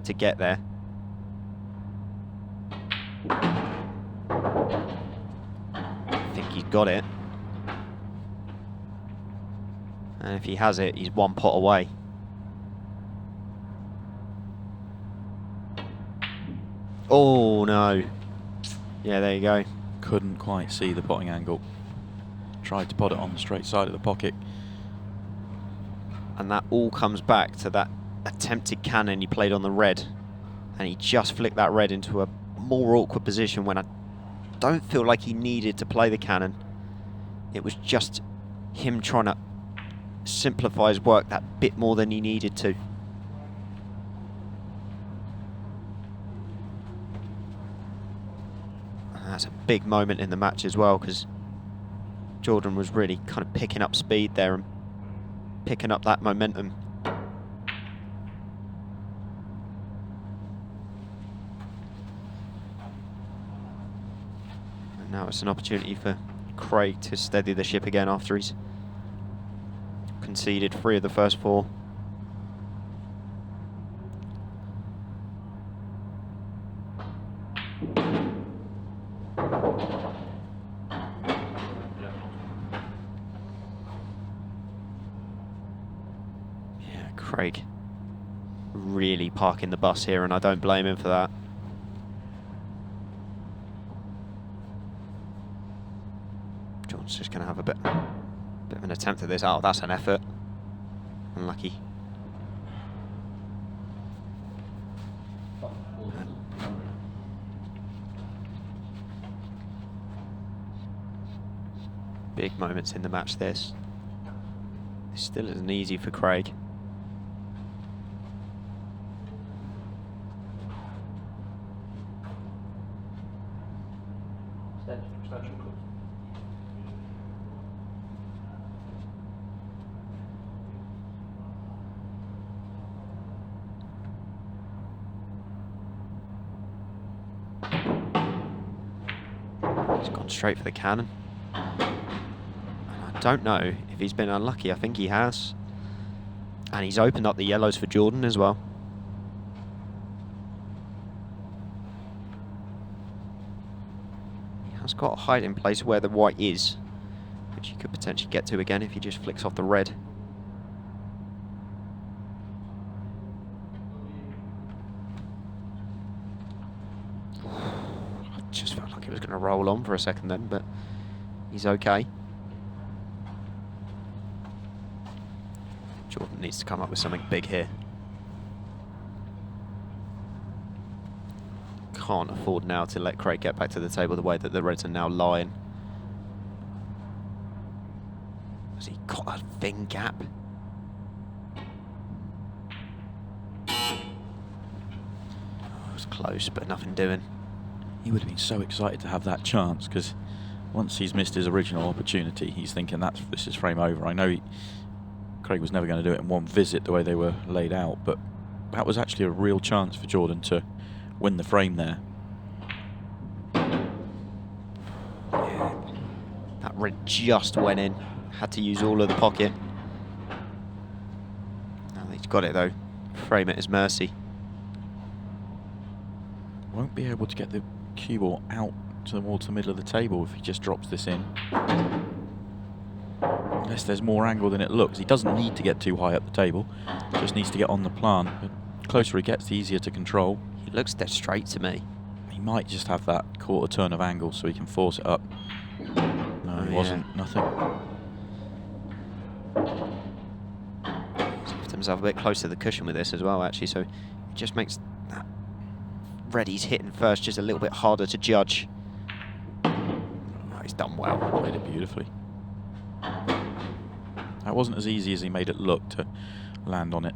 to get there. I think he's got it. And if he has it, he's one pot away. Oh no. Yeah, there you go. Couldn't quite see the potting angle. Tried to pot it on the straight side of the pocket. And that all comes back to that attempted cannon he played on the red. And he just flicked that red into a more awkward position when I don't feel like he needed to play the cannon. It was just him trying to simplify his work that bit more than he needed to. And that's a big moment in the match as well, because Jordan was really kind of picking up speed there and picking up that momentum. And now it's an opportunity for Craig to steady the ship again after he's conceded 3 of the first 4. Yeah, Craig really parking the bus here, and I don't blame him for that. John's just going to have a bit of an attempt at this. Oh, that's an effort. Unlucky. Big moments in the match, this. It still isn't easy for Craig. Extension close. He's gone straight for the cannon. I don't know if he's been unlucky. I think he has. And he's opened up the yellows for Jordan as well. He has got a hiding place where the white is, which he could potentially get to again if he just flicks off the red. I just felt like it was going to roll on for a second then, but he's okay. Jordan needs to come up with something big here. Can't afford now to let Craig get back to the table the way that the Reds are now lying. Has he got a thin gap? Oh, it was close, but nothing doing. He would have been so excited to have that chance, because once he's missed his original opportunity, he's thinking this is frame over. I know Craig was never going to do it in one visit the way they were laid out, but that was actually a real chance for Jordan to win the frame there. Yeah. That red just went in. Had to use all of the pocket. Now he's got it though. Frame at his mercy. Won't be able to get the cue ball out towards the middle of the table if he just drops this in. Unless there's more angle than it looks. He doesn't need to get too high up the table, just needs to get on the plant. But the closer he gets, the easier to control. He looks dead straight to me. He might just have that quarter turn of angle so he can force it up. No, it wasn't. Nothing. He's left himself a bit close to the cushion with this as well, actually, so it just makes that red he's hitting first just a little bit harder to judge. Oh, he's done well. Played it beautifully. That wasn't as easy as he made it look to land on it.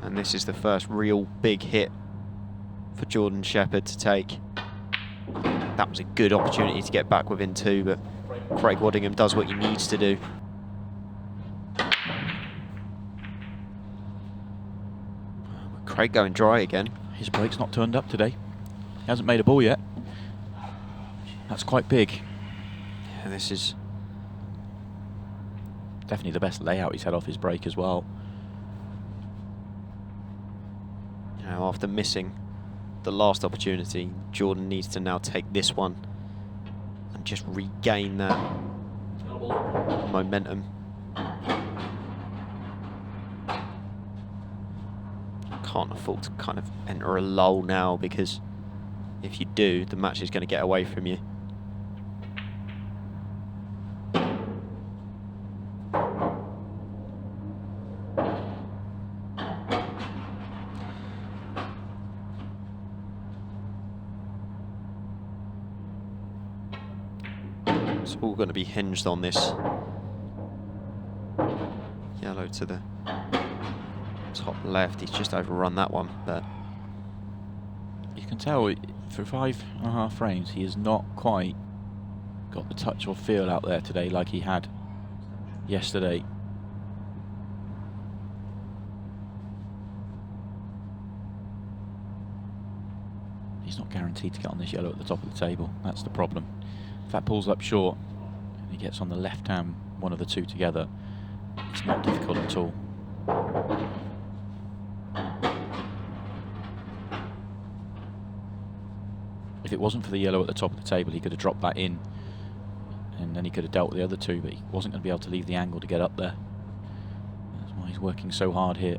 And this is the first real big hit for Jordan Shepherd to take. That was a good opportunity to get back within 2, but Craig Waddingham does what he needs to do. Craig going dry again. His break's not turned up today. He hasn't made a ball yet. That's quite big. Yeah, this is definitely the best layout he's had off his break as well. You know, after missing the last opportunity, Jordan needs to now take this one and just regain that momentum. Can't afford to kind of enter a lull now, because if you do, the match is going to get away from you. It's all going to be hinged on this yellow to the top left. He's just overrun that one, but You can tell for 5.5 frames he has not quite got the touch or feel out there today like he had yesterday. He's not guaranteed to get on this yellow at the top of the table. That's the problem. If that pulls up short and he gets on the left hand, one of the two together, it's not difficult at all. If it wasn't for the yellow at the top of the table, he could have dropped that in and then he could have dealt with the other two, but he wasn't going to be able to leave the angle to get up there. That's why he's working so hard here.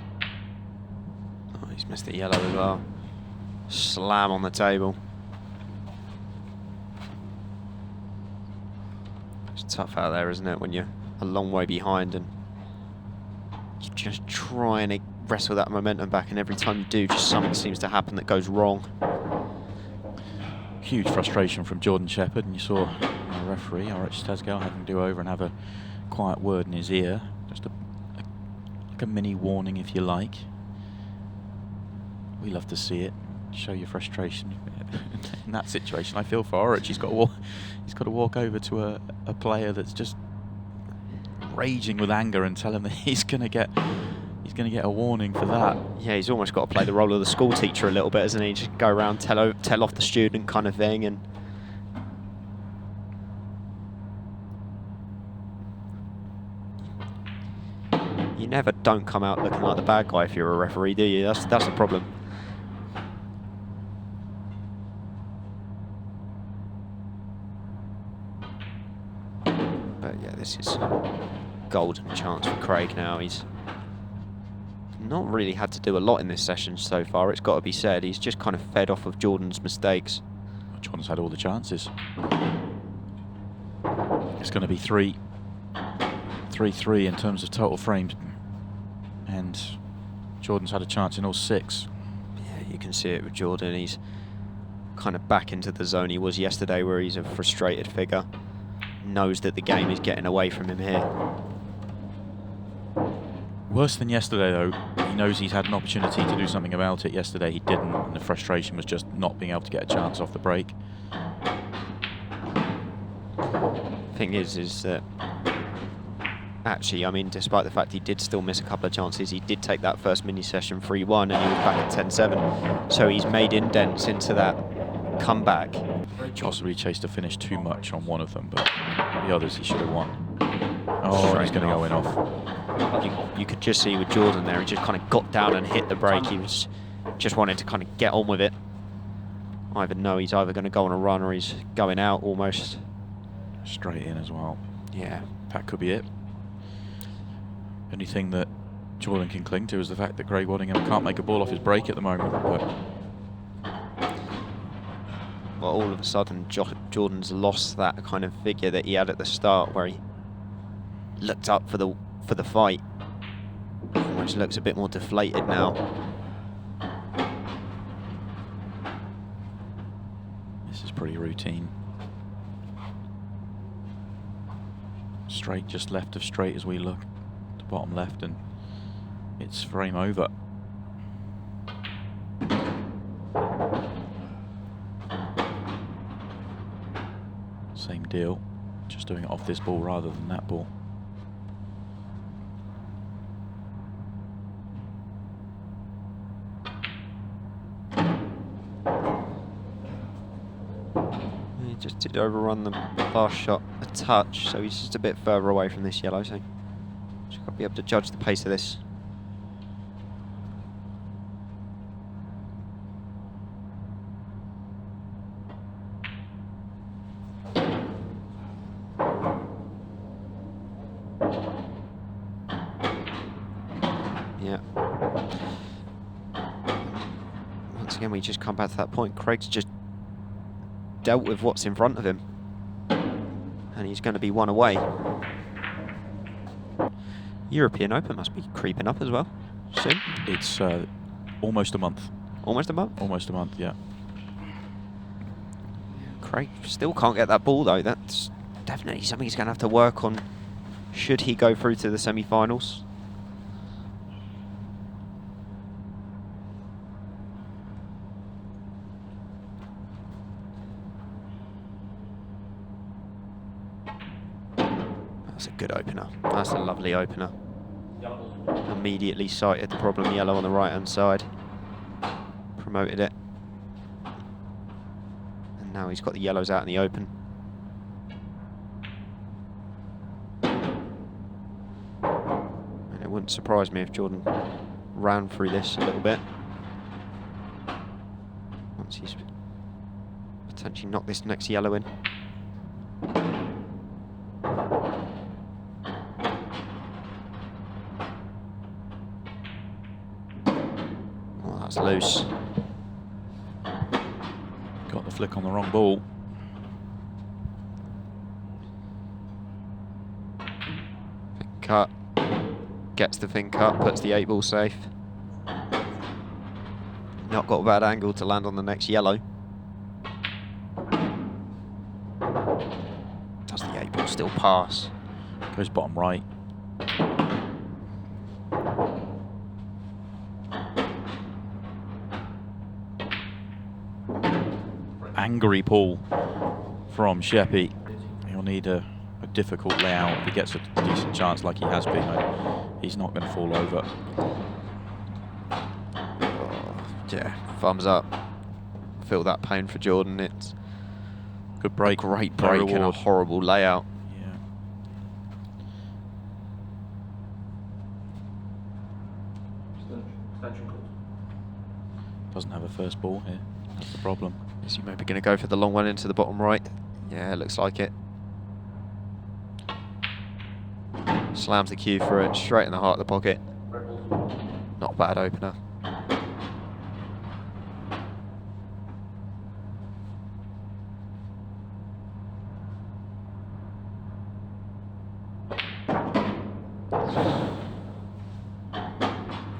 oh, he's missed the yellow as well. Slam on the table. It's tough out there, isn't it, when you're a long way behind and you're just trying to wrestle that momentum back, and every time you do, just something seems to happen that goes wrong. Huge frustration from Jordan Shepherd, and you saw the referee, R.H. Stesgale, having to go over and have a quiet word in his ear. Just like a mini warning, if you like. We love to see it. Show your frustration. In that situation, I feel for R.H. He's got to walk over to a player that's just raging with anger and tell him that he's going to get a warning for that. Yeah, he's almost got to play the role of the school teacher a little bit, isn't he? Just go around, tell off the student kind of thing. And you never don't come out looking like the bad guy if you're a referee, do you? That's the problem. But yeah, this is golden chance for Craig now. He's not really had to do a lot in this session so far, it's got to be said. He's just kind of fed off of Jordan's mistakes. Jordan's had all the chances. It's going to be 3-3 in terms of total frames, and Jordan's had a chance in all 6. Yeah, you can see it with Jordan. He's kind of back into the zone he was yesterday, where he's a frustrated figure. Knows that the game is getting away from him here. Worse than yesterday, though. He knows he's had an opportunity to do something about it. Yesterday he didn't, and the frustration was just not being able to get a chance off the break. Thing is that actually, I mean, despite the fact he did still miss a couple of chances, he did take that first mini session 3-1, and he was back at 10-7. So he's made indents into that comeback. Possibly chased a finish too much on one of them, but the others he should have won. Oh, he's going to go in off. You could just see with Jordan there, he just kind of got down and hit the brake. He was just wanting to kind of get on with it. I either know he's either going to go on a run or he's going out almost. Straight in as well. Yeah. That could be it. Only thing that Jordan can cling to is the fact that Craig Waddingham can't make a ball off his break at the moment. But well, all of a sudden, Jordan's lost that kind of figure that he had at the start, where he looked up for the fight. Almost looks a bit more deflated now. This is pretty routine. Straight, just left of straight as we look to bottom left, and it's frame over. Same deal, just doing it off this ball rather than that ball. He just did overrun the last shot a touch, so he's just a bit further away from this yellow, so just got to be able to judge the pace of this. Yeah. Once again, we just come back to that point. Craig's just dealt with what's in front of him. And he's going to be one away. European Open must be creeping up as well soon. It's almost a month. Almost a month? Almost a month, yeah. Craig still can't get that ball though. That's definitely something he's going to have to work on should he go through to the semi-finals. That's a good opener. That's a lovely opener. Immediately sighted the problem yellow on the right hand side. Promoted it. And now he's got the yellows out in the open. And it wouldn't surprise me if Jordan ran through this a little bit. Once he's potentially knocked this next yellow in. Oh, that's loose. Got the flick on the wrong ball. Cut. Gets the fin cut, puts the 8-ball safe. Not got a bad angle to land on the next yellow. Does the 8-ball still pass? Goes bottom right. Angry pull from Sheppy. He'll need a difficult layout if he gets a decent chance like he has been. He's not going to fall over. Oh, yeah, thumbs up. Feel that pain for Jordan. It's Good break. a great no break and a reward. horrible layout. Yeah. Extension calls. Doesn't have a first ball here. That's the problem. Is he maybe going to go for the long one into the bottom right? Yeah, it looks like it. Slams the cue for it, straight in the heart of the pocket. Red balls. Not a bad opener.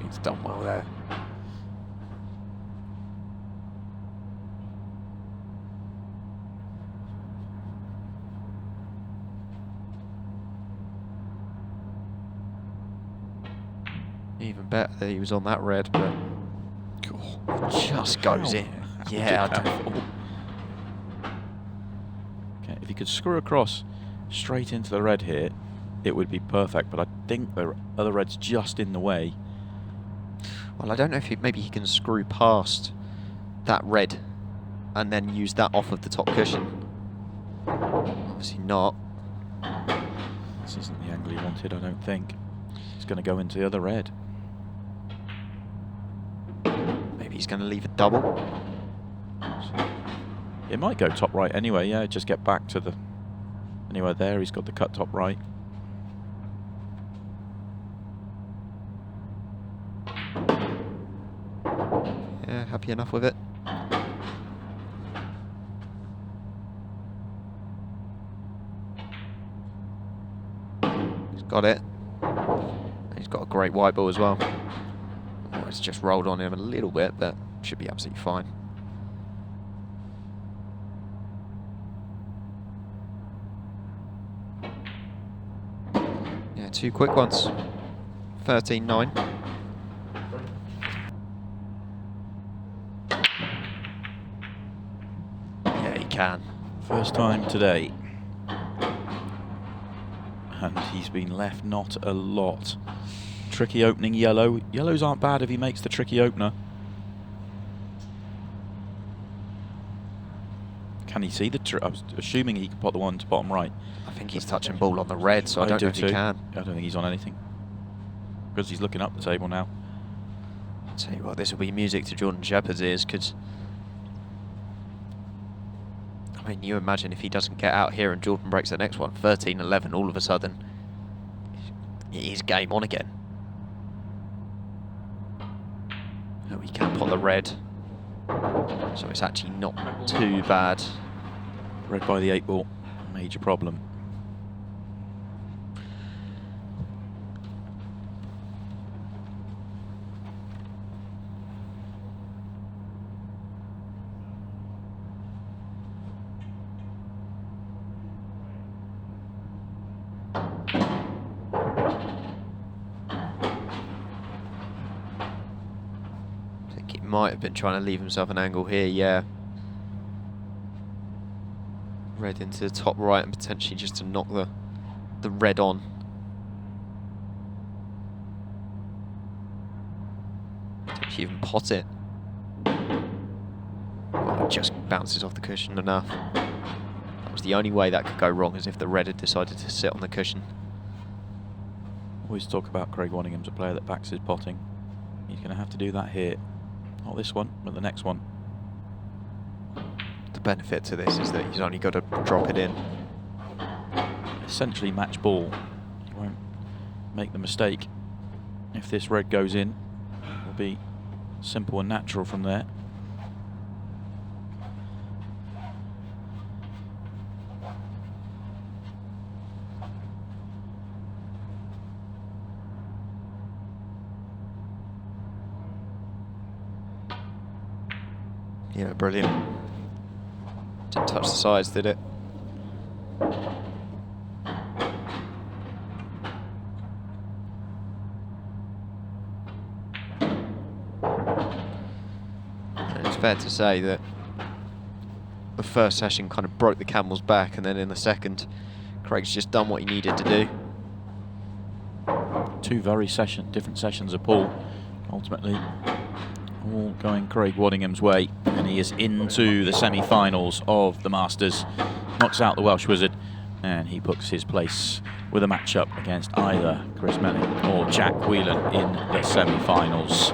He's done well there. Even better that he was on that red, but just goes in. How Yeah, did that fall? Okay, if he could screw across straight into the red here, it would be perfect. But I think the other red's just in the way. well, I don't know if maybe he can screw past that red and then use that off of the top cushion. Obviously not. This isn't the angle he wanted, I don't think. He's going to go into the other red. Maybe he's going to leave a double. It might go top right anyway, yeah, just get back to the... Anywhere there, he's got the cut top right. Yeah, happy enough with it. He's got it. He's got a great white ball as well. Oh, it's just rolled on him a little bit, but should be absolutely fine. Yeah, two quick ones. 13-9. Yeah, he can. First time today. And he's been left not a lot. Tricky opening yellow. Yellows aren't bad if he makes the tricky opener. Can he see the... I was assuming he could pot the one to bottom right. I think he's touching ball on the red, so I don't know if he too. can. I don't think he's on anything. Because he's looking up the table now. I'll tell you what, this will be music to Jordan Shepherd's ears, because I mean, you imagine if he doesn't get out here and Jordan breaks the next one, 13-11, all of a sudden, he's game on again. We can pot the red, so it's actually not too bad. Red by the 8 ball, major problem. I think he might have been trying to leave himself an angle here, yeah. Red into the top right and potentially just to knock the red on. Potentially even pot it. Oh, it just bounces off the cushion enough. That was the only way that could go wrong, is if the red had decided to sit on the cushion. Always talk about Craig Waddingham's a player that backs his potting. He's going to have to do that here. Not this one, but the next one. The benefit to this is that he's only got to drop it in. Essentially match ball. He won't make the mistake. If this red goes in, it will be simple and natural from there. Yeah, brilliant. Didn't touch the sides, did it? And it's fair to say that the first session kind of broke the camel's back, and then in the second, Craig's just done what he needed to do. Two very different sessions of pool. Ultimately, all going Craig Waddingham's way, and he is into the semi-finals of the Masters. Knocks out the Welsh Wizard, and he books his place with a matchup against either Chris Melling or Jack Whelan in the semi-finals.